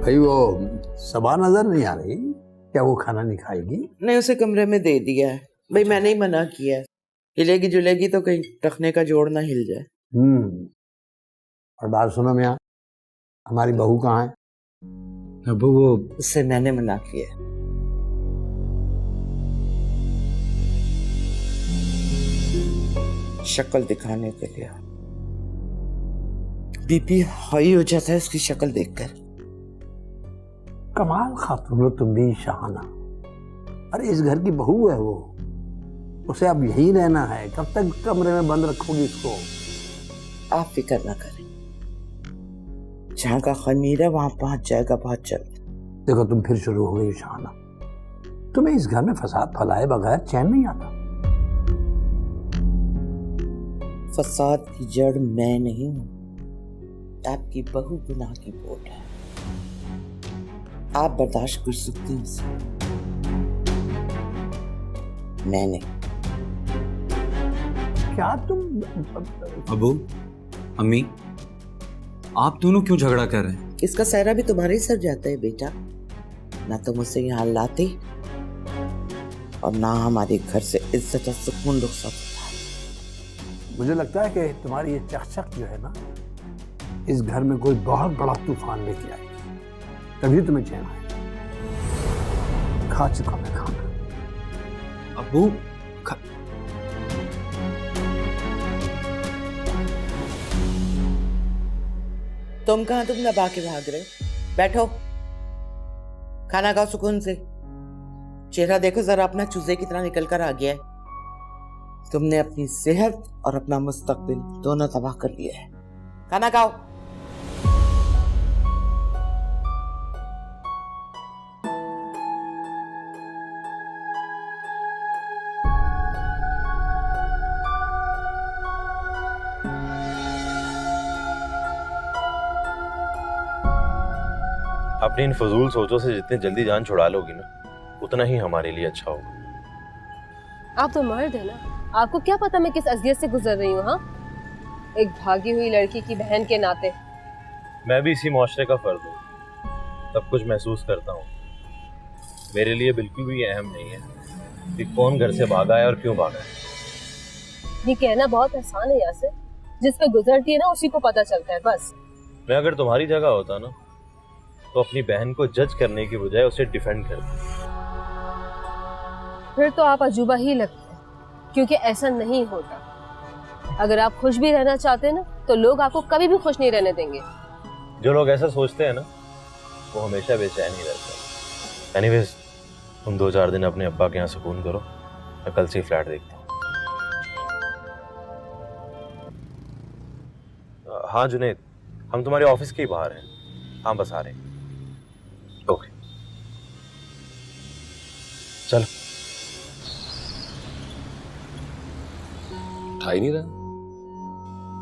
भाई वो सबा नजर नहीं आ रही, क्या वो खाना नहीं खाएगी? नहीं, उसे कमरे में दे दिया है भाई, मैंने ही मना किया है। हिलेगी जुलेगी तो कहीं रखने का जोड़ ना हिल जाए। और बात सुनो मियाँ, हमारी बहू कहाँ है? अबू वो उससे मैंने मना किया है। शक्ल दिखाने के लिए बीपी हाई हो जाता है उसकी शक्ल देखकर। कमाल खातून हो तुम भी, शाहाना। अरे इस घर की बहू है वो, उसे अब यही रहना है। कब तक कमरे में बंद रखोगी इसको? आप फिक्र ना करें, जहां का खमीर है वहां पहुंच जाएगा बहुत जल्द। देखो तुम फिर शुरू हो गई शाहाना। तुम्हें इस घर में फसाद फैलाए बगैर चैन नहीं आता। फसाद की जड़ मैं नहीं हूं, आपकी बहू गुनाह की बोट है। आप बर्दाश्त कर सकते हैं इसे, मैं नहीं। क्या तुम? अबू अम्मी, आप दोनों क्यों झगड़ा कर रहे हैं? इसका सहरा भी तुम्हारे ही सर जाता है बेटा। ना तुम उसे यहाँ लाते और ना हमारे घर से इज्जत और सुकून रुखसत होता है। मुझे लगता है कि तुम्हारी ये चकचक जो है ना, इस घर में कोई बहुत बड़ा तूफान लेके आएगी, तभी तुम्हें चैन आएगा। खा चुका मैं खाना। अबू तुम कहां तुम दबा के भाग रहे हो? बैठो, खाना खाओ सुकून से। चेहरा देखो जरा अपना, चूजे की तरह निकल कर आ गया है। तुमने अपनी सेहत और अपना मुस्तकबिल दोनों तबाह कर लिया है। खाना खाओ। अपनी इन फजूल सोचों से जितनी जल्दी जान छुड़ा लोगी ना, उतना ही हमारे लिए अच्छा होगा। आप तो मर्द है ना, आपको क्या पता मैं किस अज़ियत से गुजर रही हूँ। हाँ, एक भागी हुई लड़की की बहन के नाते। मैं भी इसी मुआशरे का फर्द हूँ, सब कुछ महसूस करता हूँ। मेरे लिए बिल्कुल भी अहम नहीं है कि कौन घर से भागा है और क्यों भागा है। ये कहना बहुत आसान है यासिर, जिस पे गुजरती है ना उसी को पता चलता है बस। मैं अगर तुम्हारी जगह होता ना, तो अपनी बहन को जज करने की बजाय उसे डिफेंड करता। फिर तो आप अजूबा ही लगते हैं, क्योंकि ऐसा नहीं होता। अगर आप खुश भी रहना चाहते हैं ना, तो लोग आपको कभी भी खुश नहीं रहने देंगे। जो लोग ऐसा सोचते हैं ना, वो हमेशा बेचैन ही रहते हैं। एनीवेज, तुम 2-4 दिन अपने अब्बा के यहाँ सुकून करो, मैं कल से ही फ्लैट देखता हूँ। हाँ जुनेद, हम तुम्हारे ऑफिस के ही बाहर हैं। हाँ बस आ रहे हैं। ओके चलो। उठा ही नहीं रहा।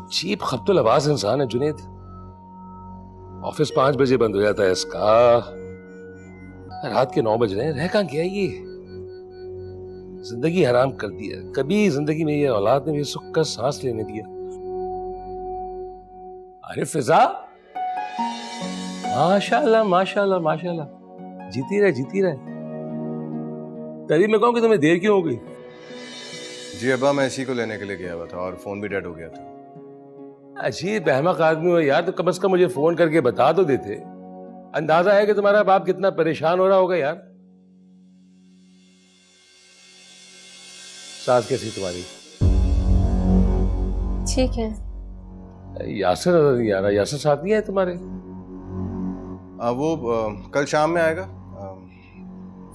चीप खब्तुल आवाज इंसान है जुनेद। ऑफिस 5 बजे बंद हो जाता है इसका, रात के 9 बज रहे हैं। रह कहां गया ये? जिंदगी हराम कर दिया। कभी जिंदगी में ये औलाद ने भी सुख का सांस लेने दिया। अरे फिजा, माशाल्लाह माशाल्लाह माशाल्लाह, जीती रहे जीती रहे। तभी मैं कहूं कि तुम्हें देर क्यों हो गई? जी अब्बा, मैं इसी को लेने के लिए गया हुआ था और फोन भी डेड हो गया था। अजीब अहमक आदमी हो यार, तो कम से कम मुझे फोन करके बता तो देते। अंदाजा है कि तुम्हारा बाप कितना परेशान हो रहा होगा यार। सास कैसी तुम्हारी? ठीक है। यासर नजर नहीं आ रहा। यासर साथ नहीं है तुम्हारे? वो कल शाम में आएगा।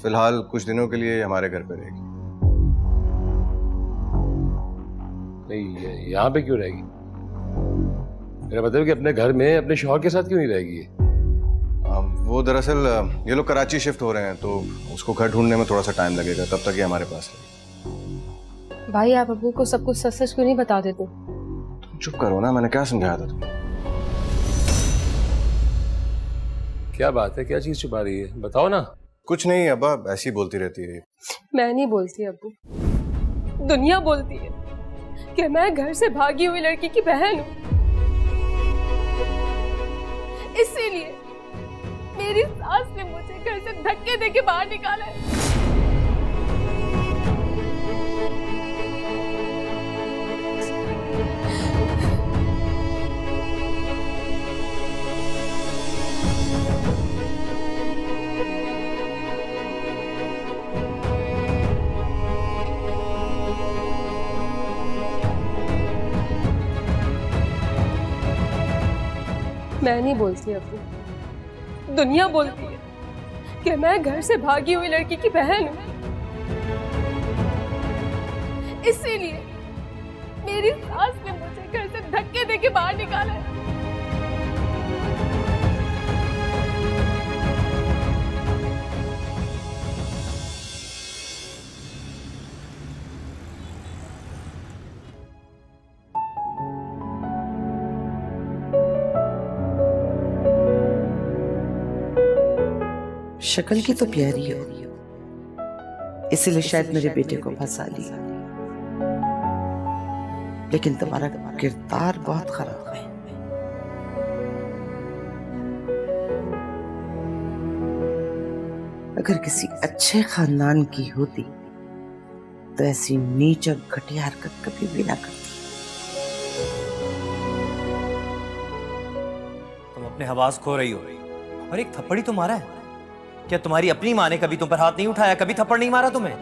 फिलहाल कुछ दिनों के लिए हमारे घर पे रहेगी। नहीं, यहाँ पे क्यों रहेगी? मेरा मतलब कि अपने घर में अपने शौहर के साथ क्यों नहीं रहेगी? वो दरअसल ये लोग कराची शिफ्ट हो रहे हैं, तो उसको घर ढूंढने में थोड़ा सा टाइम लगेगा, तब तक ये हमारे पास रहेगी। भाई, आप अब्बू को सब कुछ सच सच क्यों नहीं बता देते? तुम चुप करो ना, मैंने क्या समझाया था तुम्हें? क्या बात है? क्या चीज छुपा रही है? बताओ ना। कुछ नहीं अब्बा, ऐसी बोलती रहती है। मैं नहीं बोलती अब्बू, दुनिया बोलती है कि मैं घर से भागी हुई लड़की की बहन हूँ। इसीलिए मेरी सास ने मुझे घर से धक्के देके बाहर निकाला है। मैं नहीं बोलती अबू, दुनिया बोलती है कि मैं घर से भागी हुई लड़की की बहन हूं। इसीलिए मेरी सास ने मुझे घर से धक्के देके बाहर निकाला है। शक्ल की तो प्यारी हो, इसीलिए शायद मेरे बेटे को फंसा लिया, लेकिन तुम्हारा किरदार बहुत खराब है। अगर किसी अच्छे खानदान की होती तो ऐसी नीच और घटिया हरकत कभी भी ना करती। तुम अपने हवास खो रही हो, और एक थप्पड़ी तो मारा है। क्या तुम्हारी अपनी माँ ने कभी तुम पर हाथ नहीं उठाया, कभी थप्पड़ नहीं मारा तुम्हें?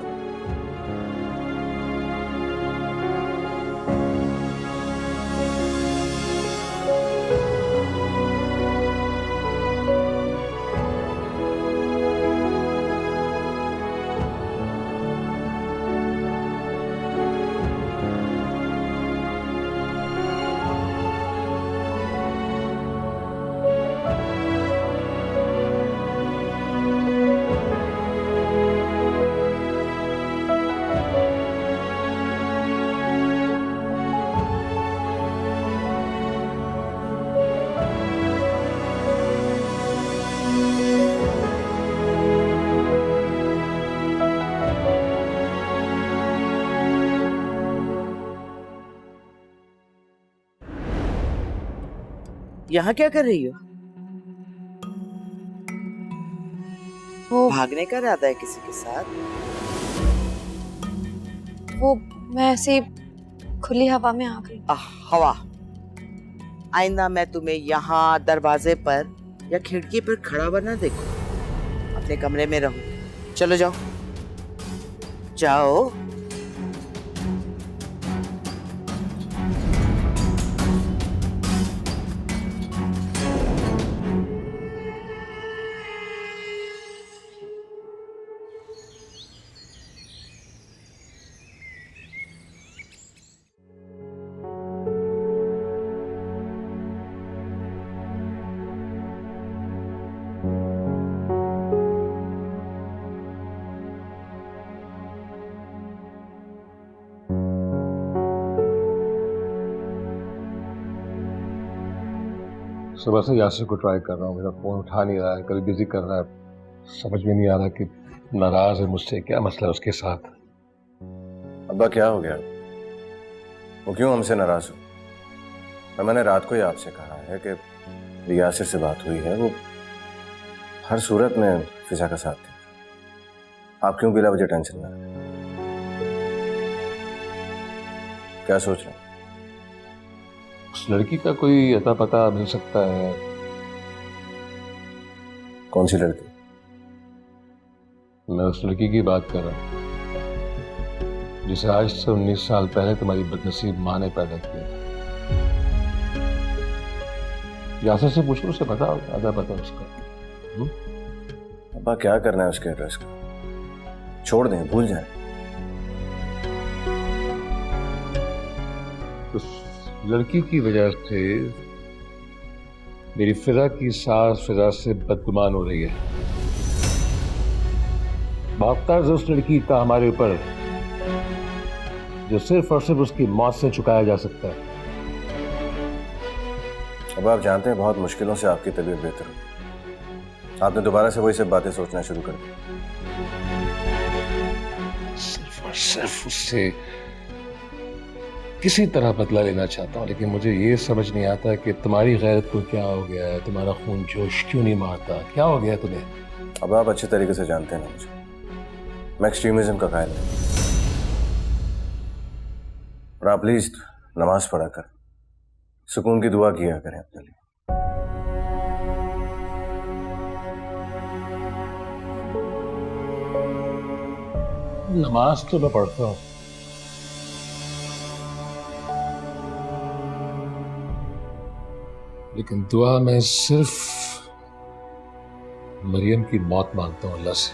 यहाँ क्या कर रही हो? वो भागने का इरादा है किसी के साथ? वो मैं ऐसे ही खुली हवा में आ गई। हवा? आइंदा मैं तुम्हें यहाँ दरवाजे पर या खिड़की पर खड़ा हुआ ना देखो, अपने कमरे में रहो। चलो जाओ जाओ। सुबह से यासिर को ट्राई कर रहा हूँ, मेरा फोन उठा नहीं रहा है, कभी बिजी कर रहा है। समझ में नहीं आ रहा कि नाराज है मुझसे, क्या मसला है उसके साथ। अब्बा क्या हो गया? वो क्यों हमसे नाराज हो? और मैंने रात को ही आपसे कहा है कि यासिर से बात हुई है, वो हर सूरत में फिजा का साथ देगा। आप क्यों बिला वजह टेंशन में? क्या सोच रहे हैं? उस लड़की का कोई अता पता मिल सकता है? कौन सी लड़की? मैं उस लड़की की बात कर रहा हूँ जिसे आज से 19 साल पहले तुम्हारी बदनसीब माँ ने पैदा किया। यासिर से पूछो, उसे पता अता पता उसका। अब्बा क्या करना है उसके एड्रेस का? छोड़ दें, भूल जाएं। उस लड़की की वजह से मेरी फिजा की सास फिजा से बदगुमान हो रही है। बावजूद उस लड़की का हमारे ऊपर जो सिर्फ और सिर्फ उसकी मौत से चुकाया जा सकता है। अब आप जानते हैं बहुत मुश्किलों से आपकी तबीयत बेहतर हुई। आपने दोबारा से वही सब बातें सोचना शुरू कर दी। सिर्फ और सिर्फ उससे किसी तरह बदला लेना चाहता हूँ, लेकिन मुझे ये समझ नहीं आता कि तुम्हारी गैरत को क्या हो गया है, तुम्हारा खून जोश क्यों नहीं मारता, क्या हो गया तुम्हें? अब आप अच्छे तरीके से जानते हैं ना मुझे, मैं एक्सट्रीमिज्म का कायल नहीं। और आप प्लीज नमाज पढ़ा कर सुकून की दुआ किया करें अपने लिए। नमाज तो मैं पढ़ता हूँ, लेकिन दुआ मैं सिर्फ मरियम की मौत मांगता हूँ अल्लाह से।